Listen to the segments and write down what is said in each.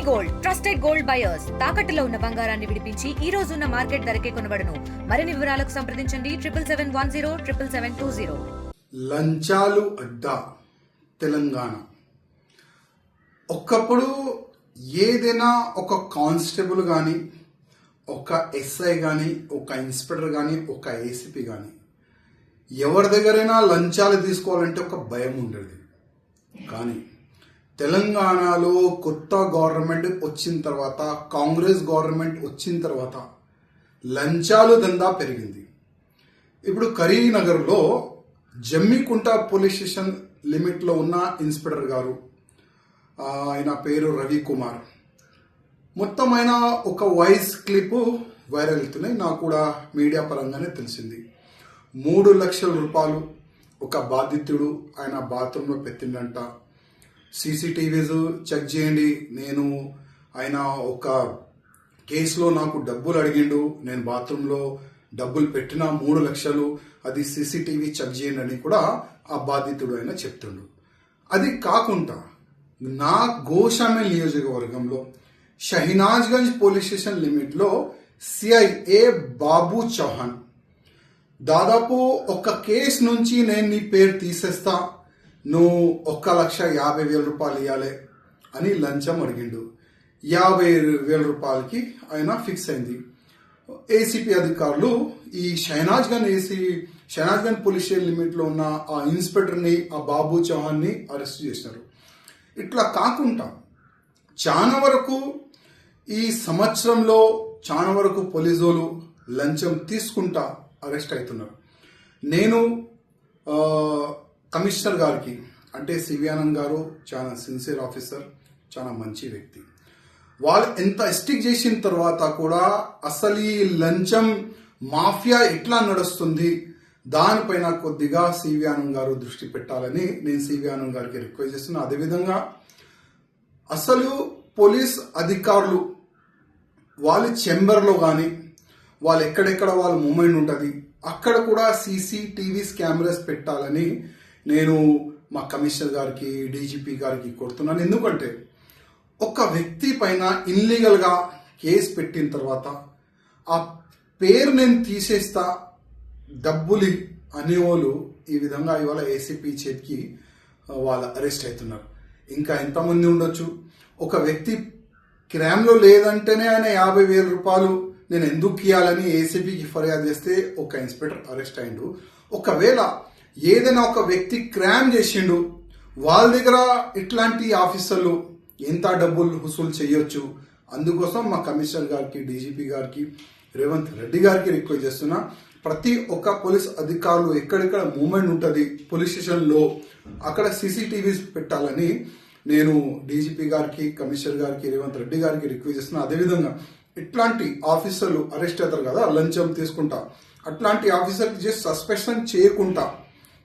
Gold trusted gold buyers తాకట్టులో ఉన్న బంగారాన్ని విడిపించి ఈ రోజు ఉన్న మార్కెట్ ధరకే కొనబడును. మరిన్ని వివరాలకు సంప్రదించండి 7771077720. లంచాలు అడ్డా తెలంగాణ. ఒకప్పుడు ఏదైనా ఒక కానిస్టేబుల్ కానీ, ఒక ఎస్ఐ కానీ, ఒక ఇన్స్పెక్టర్ కానీ, ఒక ఏసీపీ కానీ ఎవరి దగ్గరైనా లంచాలు తీసుకోవాలంటే ఒక భయం ఉండేది. కానీ తెలంగాణలో కొత్త గవర్నమెంట్ వచ్చిన తర్వాత, కాంగ్రెస్ గవర్నమెంట్ వచ్చిన తర్వాత లంచాలు దందా పెరిగింది. ఇప్పుడు కరీంనగర్లో జమ్మికుంట పోలీస్ స్టేషన్ లిమిట్లో ఉన్న ఇన్స్పెక్టర్ గారు, ఆయన పేరు రవికుమార్, మొత్తం ఆయన ఒక వాయిస్ క్లిప్ వైరల్ అవుతున్నాయి. నాకు కూడా మీడియా పరంగానే తెలిసింది. 3 లక్షల రూపాయలు ఒక బాధితుడు ఆయన బాత్రూంలో పెట్టిండంట. సీసీటీవీస్ చెక్ చేయండి, నేను ఆయన ఒక కేసులో నాకు డబ్బులు అడిగిండు, నేను బాత్రూంలో డబ్బులు పెట్టిన 3 లక్షలు, అది సీసీటీవీ చెక్ చేయండి అని కూడా ఆ బాధితుడు ఆయన చెప్తుండు. అది కాకుండా నా గోషామేల్ నియోజకవర్గంలో షహినాజ్గంజ్ పోలీస్ స్టేషన్ లిమిట్లో సిఐఏ బాబు చౌహాన్ దాదాపు ఒక కేసు నుంచి నేను నీ పేరు తీసేస్తా, నువ్వు 1,50,000 రూపాయలు ఇవ్వాలి అని లంచం అడిగిండు. 50,000 రూపాయలకి ఆయన ఫిక్స్ అయింది. ఏసీపీ అధికారులు ఈ షహనాజ్గంజ్ పోలీస్ స్టేషన్ లిమిట్లో ఉన్న ఆ ఇన్స్పెక్టర్ని, ఆ బాబు చౌహాన్ని అరెస్ట్ చేసినారు. ఇట్లా కాకుండా చాలా వరకు ఈ సంవత్సరంలో చాలా వరకు పోలీసులు లంచం తీసుకుంటా అరెస్ట్ అవుతున్నారు. నేను కమిషనర్ గారికి, అంటే సివి ఆనంద్ గారు చాలా సిన్సియర్ ఆఫీసర్, చాలా మంచి వ్యక్తి, వాళ్ళు ఎంత స్టిక్ చేసిన తర్వాత కూడా అసలు ఈ లంచం మాఫియా ఎట్లా నడుస్తుంది దానిపైన కొద్దిగా సివి ఆనంద్ గారు దృష్టి పెట్టాలని నేను సివి ఆనంద్ గారికి రిక్వెస్ట్ చేస్తున్నా. అదేవిధంగా అసలు పోలీస్ అధికారులు వాళ్ళ చెంబర్లో కానీ, వాళ్ళు ఎక్కడెక్కడ వాళ్ళ మూమెంట్ ఉంటుంది అక్కడ కూడా సీసీటీవీస్ కెమెరాస్ పెట్టాలని నేను మా కమిషనర్ గారికి, డీజీపీ గారికి కోరుతున్నాను. ఎందుకంటే ఒక వ్యక్తి పైన ఇల్లీగల్గా కేసు పెట్టిన తర్వాత ఆ పేరు నేను తీసేస్తా, డబ్బులు అనేవాళ్ళు ఈ విధంగా ఇవాళ ఏసీపీ చేతికి వాళ్ళు అరెస్ట్ అవుతున్నారు. ఇంకా ఎంతమంది ఉండొచ్చు. ఒక వ్యక్తి క్రైమ్లో లేదంటేనే ఆయన 50,000 రూపాయలు నేను ఎందుకు ఇవ్వాలని ఏసీపీకి ఫిర్యాదు చేస్తే ఒక ఇన్స్పెక్టర్ అరెస్ట్ అయిండు. ఒకవేళ ఏదైనా ఒక వ్యక్తి క్రైమ్ చేసిండు, వాళ్ళ దగ్గర ఇట్లాంటి ఆఫీసర్లు ఎంత డబ్బులు వసూలు చేయొచ్చు. అందుకోసం మా కమిషనర్ గారికి, డీజీపీ గారికి, రేవంత్ రెడ్డి గారికి రిక్వెస్ట్ చేస్తున్నా, ప్రతి ఒక్క పోలీస్ అధికారులు ఎక్కడెక్కడ మూవ్మెంట్ ఉంటుంది పోలీస్ స్టేషన్లో అక్కడ సీసీటీవీస్ పెట్టాలని నేను డీజీపీ గారికి, కమిషనర్ గారికి, రేవంత్ రెడ్డి గారికి రిక్వెస్ట్ చేస్తున్నా. అదేవిధంగా ఇట్లాంటి ఆఫీసర్లు అరెస్ట్ అవుతారు కదా లంచం తీసుకుంటా, అట్లాంటి ఆఫీసర్కి జస్ట్ సస్పెన్షన్ చేయకుండా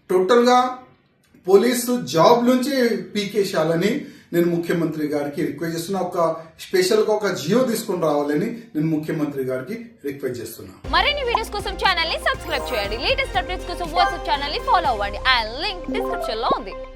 టోటల్గా పోలీసు జాబ్ నుంచి పీకేసేయాలని నేను ముఖ్యమంత్రి గారికి రిక్వెస్ట్ చేస్తున్నా. ఒక స్పెషల్గా ఒక జియో తీసుకుని రావాలని నేను ముఖ్యమంత్రి గారికి రిక్వెస్ట్ చేస్తున్నా. మరిన్ని వీడియోస్ కోసం ఛానల్ ని సబ్స్క్రైబ్ చేయండి. లేటెస్ట్ అప్డేట్స్ కోసం వాట్సాప్ ఛానల్ ని ఫాలో అవ్వండి. ఆ లింక్ డిస్క్రిప్షన్ లో ఉంది.